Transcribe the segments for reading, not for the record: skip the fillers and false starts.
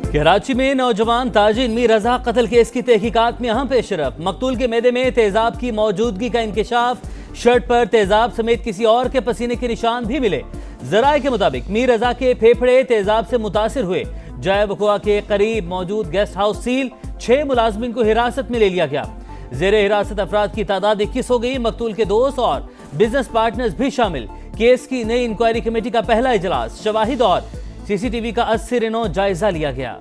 कराची में नौजवान ताजिर मीर रजा कत्ल केस की तहकीकात में अहम पेशरफ। मकतूल के मैदे में तेजाब की मौजूदगी का इंकशाफ। शर्ट पर तेजाब समेत किसी और के पसीने के निशान भी मिले। जराये के मुताबिक मीर रजा के फेफड़े तेजाब से मुतासिर हुए। जाए वक़ुआ के करीब मौजूद गेस्ट हाउस सील। 6 मुलाजमिन को हिरासत में ले लिया गया। जेरे हिरासत अफराद की तादाद 21 हो गई। मकतूल के दोस्त और बिजनेस पार्टनर्स भी शामिल। केस की नई इंक्वायरी कमेटी का पहला इजलास। शवाहिद और सीसीटीवी का 80 रिनो जायजा लिया गया।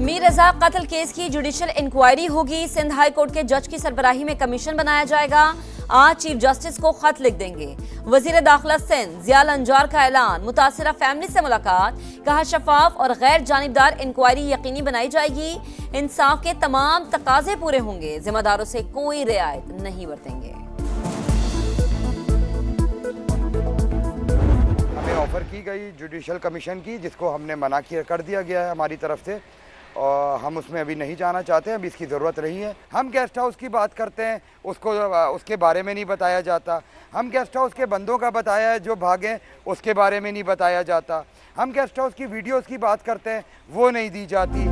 मीर रजा कत्ल केस की जुडिशियल इंक्वायरी होगी। सिंध हाई कोर्ट के जज की सरबराही में कमीशन बनाया जाएगा। आज चीफ जस्टिस को खत लिख देंगे। वजीर दाखिला सिंध जियाल अंजार का ऐलान। मुतासिरा फैमिली से मुलाकात। कहा शफाफ और गैर जानिबदार इंक्वायरी यकीनी बनाई जाएगी। इंसाफ के तमाम तकाजे पूरे होंगे। जिम्मेदारों से कोई रियायत नहीं बरतेंगे। हमें ऑफर की गई जुडिशियल कमीशन की, जिसको हमने मना कर दिया गया है हमारी तरफ से, और हम उसमें अभी नहीं जाना चाहते हैं। अभी इसकी ज़रूरत नहीं है। हम गेस्ट हाउस की बात करते हैं, उसके बारे में नहीं बताया जाता। हम गेस्ट हाउस के बंदों का बताया है जो भागे, उसके बारे में नहीं बताया जाता। हम गेस्ट हाउस की वीडियोस की बात करते हैं, वो नहीं दी जाती।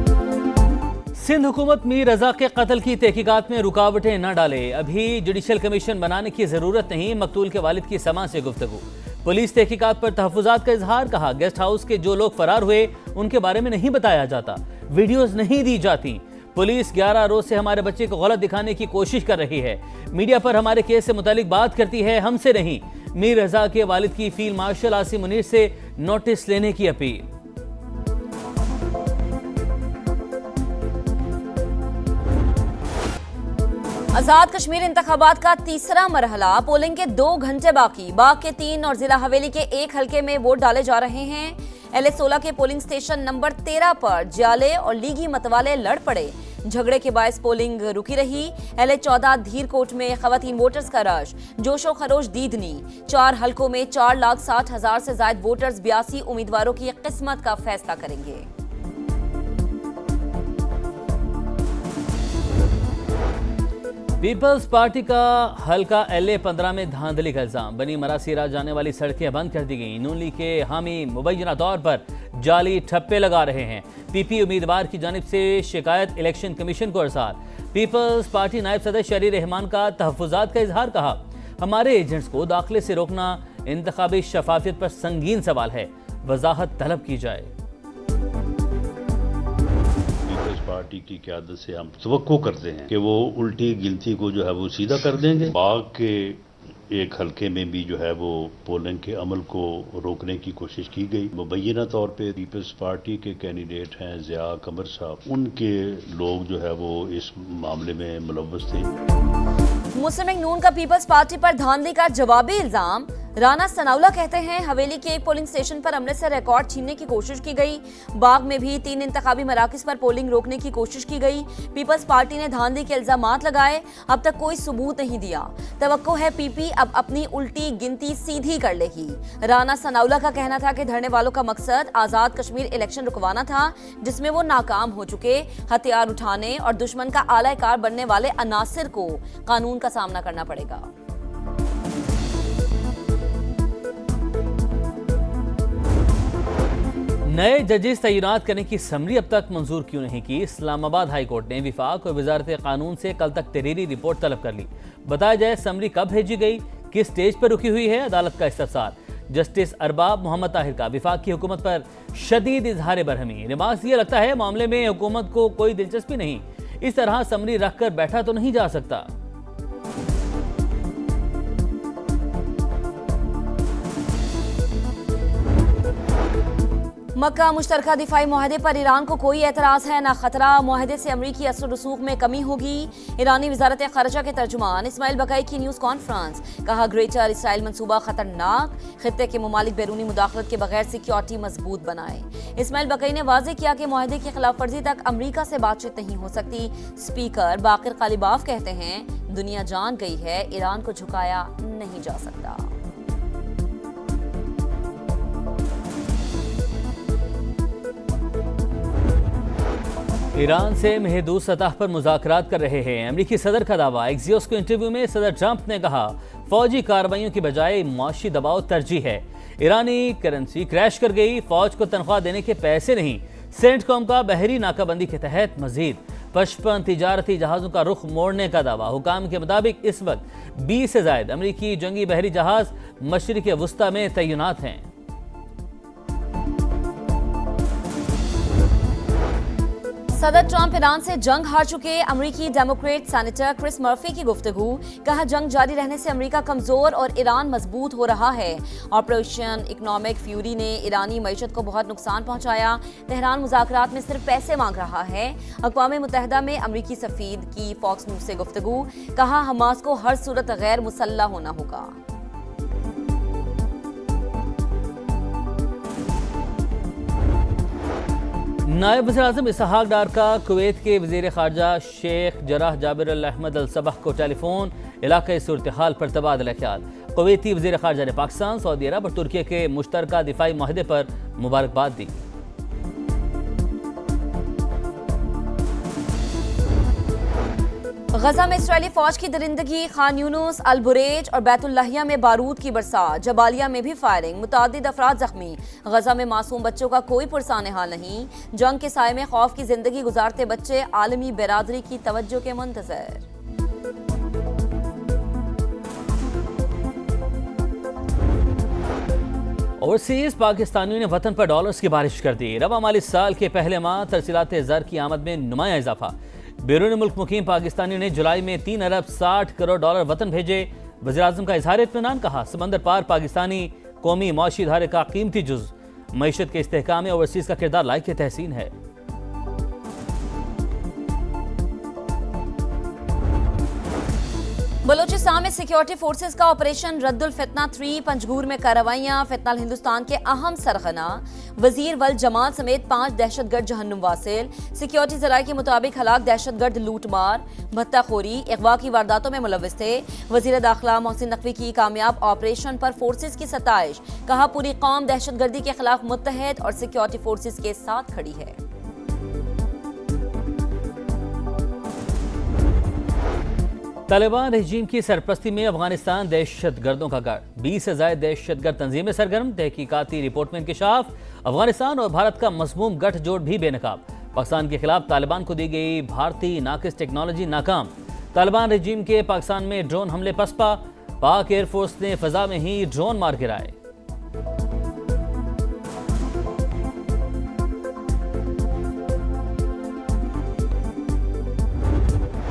सिंध हुकूमत मीर रजा के कत्ल की तहकीकात में रुकावटें न डाले। अभी जुडिशियल कमीशन बनाने की जरूरत नहीं। मकतूल के वालिद की समा से गुफ्तगू। पुलिस तहकीकात पर तहफ़्फ़ुज़ात का इजहार। कहा गेस्ट हाउस के जो लोग फरार हुए उनके बारे में नहीं बताया जाता, वीडियोस नहीं दी जाती। पुलिस 11 रोज से हमारे बच्चे को गलत दिखाने की कोशिश कर रही है। मीडिया पर हमारे केस से मुतालिक बात करती है, हमसे नहीं। मीर रजा के वालिद की फील्ड मार्शल आसिम मुनीर से नोटिस लेने की अपील। आजाद कश्मीर इंतखाबात का तीसरा मरहला। पोलिंग के 2 घंटे बाकी। बाग के 3 और जिला हवेली के 1 हल्के में वोट डाले जा रहे हैं। LA-16 के पोलिंग स्टेशन नंबर 13 पर जाले और लीगी मतवाले लड़ पड़े। झगड़े के बायस पोलिंग रुकी रही। LA-14 धीरकोट में खवातीन वोटर्स का रश। जोशो खरोश दीदनी। 4 हल्कों में 4,60,000 से ज्यादा वोटर्स 82 उम्मीदवारों की किस्मत का फैसला करेंगे। पीपल्स पार्टी का हल्का LA-15 में धांधली का इल्जाम। बनी मरासीरा जाने वाली सड़कें बंद कर दी गई। नून लीग के हामी मुबैना तौर पर जाली ठप्पे लगा रहे हैं। PP उम्मीदवार की जानिब से शिकायत इलेक्शन कमीशन को अरसाल। पीपल्स पार्टी नायब सदर शरी रहमान का तहफ़्फ़ुज़ात का इजहार। कहा हमारे एजेंट्स को दाखिले से रोकना इंतखाबी शफाफियत पर संगीन सवाल है, वजाहत तलब की जाए। पार्टी की क़यादत से हम तवक्को करते हैं कि वो उल्टी गिनती को जो है वो सीधा कर देंगे। बाग के 1 हल्के में भी जो है वो पोलिंग के अमल को रोकने की कोशिश की गई। मुबैना तौर पे पीपल्स पार्टी के कैंडिडेट हैं ज़िया कमर साहब, उनके लोग जो है वो इस मामले में मुलव्वस थे। मुस्लिम लीग नून का पीपल्स पार्टी पर धांधली का जवाबी इल्जाम। राना सनाउल्ला कहते हैं हवेली के एक पोलिंग स्टेशन पर हमले से रिकॉर्ड छीनने की कोशिश की गई। बाग में भी 3 इंतखाबी मराकज़ पर पोलिंग रोकने की कोशिश की गई। पीपल्स पार्टी ने धांधली के इल्जामात लगाए, अब तक कोई सबूत नहीं दिया। तवक्को है PP अब अपनी उल्टी गिनती सीधी कर लेगी। राना सनाउल्ला का कहना था कि धरने वालों का मकसद आजाद कश्मीर इलेक्शन रुकवाना था, जिसमें वो नाकाम हो चुके। हथियार उठाने और दुश्मन का आलाकार बनने वाले अनासिर को कानून का सामना करना पड़ेगा। नए जजेस तैनात करने की समरी अब तक मंजूर क्यों नहीं की? इस्लामाबाद हाई कोर्ट ने विफाक और वजारत कानून से कल तक तहरीरी रिपोर्ट तलब कर ली। बताया जाए समरी कब भेजी गई, किस स्टेज पर रुकी हुई है? अदालत का इस्तफसार। जस्टिस अरबाब मोहम्मद ताहिर का विफाक की हुकूमत पर शदीद इजहार बरहमी। लिबास ये लगता है मामले में हुकूमत को कोई दिलचस्पी नहीं। इस तरह समरी रखकर बैठा तो नहीं जा सकता। मक्का मुश्तरका दिफाई मुआहदे पर ईरान को कोई एतराज़ है न खतरा। मुआहदे से अमरीकी असर रसूख में कमी होगी। ईरानी वजारत ख़ारिजा के तर्जुमान इस्माइल बकाई की न्यूज़ कॉन्फ्रेंस। कहा ग्रेटर इसराइल मंसूबा खतरनाक। खित्ते के ममालिक बैरूनी मुदाखलत के बगैर सिक्योरिटी मजबूत बनाए। इस्माइल बकाई ने वाज़ेह किया कि मुआहदे की खिलाफ वर्जी तक अमरीका से बातचीत नहीं हो सकती। स्पीकर बाकिर कालिबाफ कहते हैं दुनिया जान गई है ईरान को झुकाया नहीं जा सकता। ईरान से महदूद सतह पर मुज़ाकरात कर रहे हैं अमरीकी सदर का दावा। एक्सियोस को इंटरव्यू में सदर ट्रंप ने कहा फौजी कार्रवाइयों की बजाय मुआशी दबाव तरजीह है। ईरानी करेंसी क्रैश कर गई, फौज को तनख्वाह देने के पैसे नहीं। सेंटकॉम का बहरी नाकाबंदी के तहत मजीद 55 तिजारती जहाज़ों का रुख मोड़ने का दावा। हुकाम के मुताबिक इस वक्त 20 से ज्यादा अमरीकी जंगी बहरी जहाज मशरिक वस्ता में तैनात हैं। सदर ट्रंप ईरान से जंग हार चुके अमरीकी डेमोक्रेट सेनेटर क्रिस मर्फी की गुफ्तगू। कहा जंग जारी रहने से अमरीका कमजोर और ईरान मजबूत हो रहा है। ऑपरेशन इकोनॉमिक फ्यूरी ने ईरानी मईशत को बहुत नुकसान पहुंचाया। तेहरान मुज़ाकरात में सिर्फ पैसे मांग रहा है। अक़वाम मुत्तहिदा में अमरीकी सफ़ीर की फॉक्स न्यूज़ से गुफ्तगू। कहा हमास को हर सूरत गैर मुसल्लह होना होगा। नायब वज़ीर-ए-आज़म इसहाक डार का कुवैत के वज़ीर ख़ारजा शेख जराह जाबिर अल अहमद अल सबह को टेलीफोन इलाक़ाई सूरत हाल पर तबादला ख्याल। कुवैती वज़ीर ख़ारजा ने पाकिस्तान, सऊदी अरब और तुर्की के मुश्तरका दिफाई माहदे पर मुबारकबाद दी। गजा में इस्राएली फौज की दरिंदगी। खान यूनुस, अल बुरेज और बैतुल्लाहिया में बारूद की बरसात। जबालिया में भी फायरिंग, मुतादिद अफराद जख्मी। गजा में मासूम बच्चों का कोई पुरसान हाल नहीं। जंग के साए में खौफ की जिंदगी गुजारते बच्चे आलमी बिरादरी की तवज्जो के मुंतज़िर। ओवरसीज पाकिस्तानियों ने वतन पर डॉलर्स की बारिश कर दी। रवा माली साल के पहले माह तरसीलात ज़र की आमद में नुमाया इजाफा। बैरून मुल्क मुकीम पाकिस्तानियों ने जुलाई में 3 अरब 60 करोड़ डॉलर वतन भेजे। वज़ीर-ए-आज़म का इज़हार इत्मीनान। कहा समंदर पार पाकिस्तानी कौमी मौशी धारे का कीमती जुज़। मईशत के इस्तेहकाम में ओवरसीज का किरदार लायक तहसीन है। बलोचिस्तान में सिक्योरिटी फोर्सेस का ऑपरेशन रद्दुल फितना 3 पंजगूर में कार्रवाइयां। फितना हिंदुस्तान के अहम सरगना। वजीर वल जमाल समेत 5 दहशतगर्द जहन्नुम वासिल। सिक्योरिटी जराये के मुताबिक हलाक दहशतगर्द लूटमार, भत्ताखोरी, अगवा की वारदातों में मुलव्विस थे। वजीर दाखिला मोहसिन नकवी की कामयाब ऑपरेशन पर फोर्सेस की सताइश। कहा पूरी कौम दहशतगर्दी के खिलाफ मुत्तहद और सिक्योरिटी फोर्सेस के साथ खड़ी है। तालिबान रजीम की सरपरस्ती में अफगानिस्तान दहशतगर्दों का गढ़। 20 से ज्यादा दहशतगर्द तंजीमें सरगर्म। तहकीकाती रिपोर्ट में इंकशाफ। अफगानिस्तान और भारत का मज़मूम गठजोड़ भी बेनकाब। पाकिस्तान के खिलाफ तालिबान को दी गई भारतीय नाकिस टेक्नोलॉजी नाकाम। तालिबान रजीम के पाकिस्तान में ड्रोन हमले पसपा। पाक एयरफोर्स ने फजा में ही ड्रोन मार गिराए।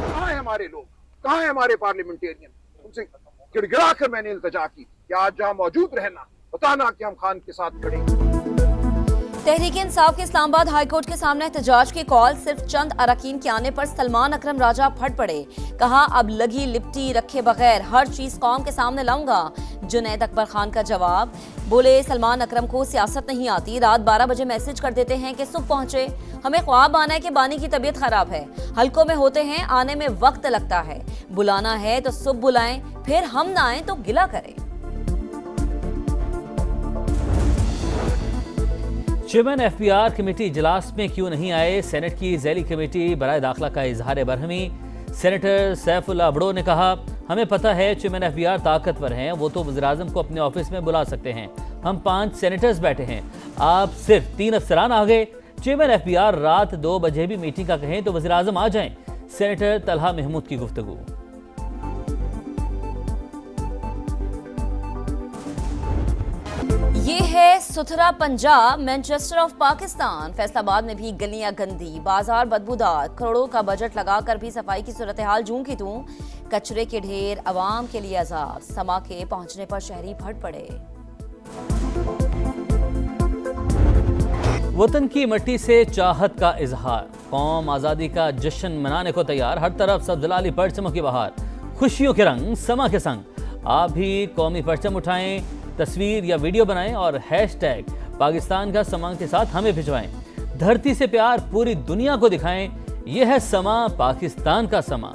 कहाँ है हमारे लोग, कहाँ है हमारे पार्लियामेंटेरियन? उनसे गिड़गिड़ा कर मैंने इल्तजा की कि आज जहाँ मौजूद रहना, बताना कि हम खान के साथ खड़े। तहरीक इंसाफ के इस्लामाबाद हाईकोर्ट के सामने एहतजाज की कॉल। सिर्फ चंद अरकान के आने पर सलमान अकरम राजा फट पड़े। कहा अब लगी लिपटी रखे बगैर हर चीज कौम के सामने लाऊंगा। जुनैद अकबर खान का जवाब। बोले सलमान अकरम को सियासत नहीं आती। रात 12 बजे मैसेज कर देते हैं कि सुबह पहुंचे। हमें ख्वाब आना है कि बानी की तबीयत खराब है। हल्कों में होते हैं, आने में वक्त लगता है। बुलाना है तो सुबह बुलाएं, फिर हम ना आए तो गिला करें। चेयरमैन एफबीआर कमेटी इजलास में क्यों नहीं आए? सेनेट की ज़ैली कमेटी बराए दाखिला का इजहार बरहमी। सेनेटर सैफुल्लाह अबड़ो ने कहा हमें पता है चेयरमैन एफबीआर ताकतवर हैं, वो तो वज़ीर-ए-आज़म को अपने ऑफिस में बुला सकते हैं। हम 5 सेनेटर्स बैठे हैं, आप सिर्फ 3 अफसरान आ गए। चेयरमैन एफबीआर रात 2 बजे भी मीटिंग का कहें तो वज़ीर-ए-आज़म आ जाएं। सेनेटर तलहा महमूद की गुफ्तगू। ये है सुथरा पंजाब, मैनचेस्टर ऑफ पाकिस्तान। फैसलाबाद में भी गलियां गंदी, बाजार बदबूदार। करोड़ों का बजट लगाकर भी सफाई की सूरत हाल जूं की तूं। कचरे के ढेर, अवाम के लिए अजाब। समा के पहुंचने पर शहरी फट पड़े। वतन की मिट्टी से चाहत का इजहार। कौम आज़ादी का जश्न मनाने को तैयार। हर तरफ सब्ज़लाली परचमों की बहार। खुशियों के रंग समा के संग। आप भी कौमी परचम उठाएं, तस्वीर या वीडियो बनाएं और हैशटैग पाकिस्तान का समा के साथ हमें भिजवाएं। धरती से प्यार पूरी दुनिया को दिखाएं। यह है समा, पाकिस्तान का समा।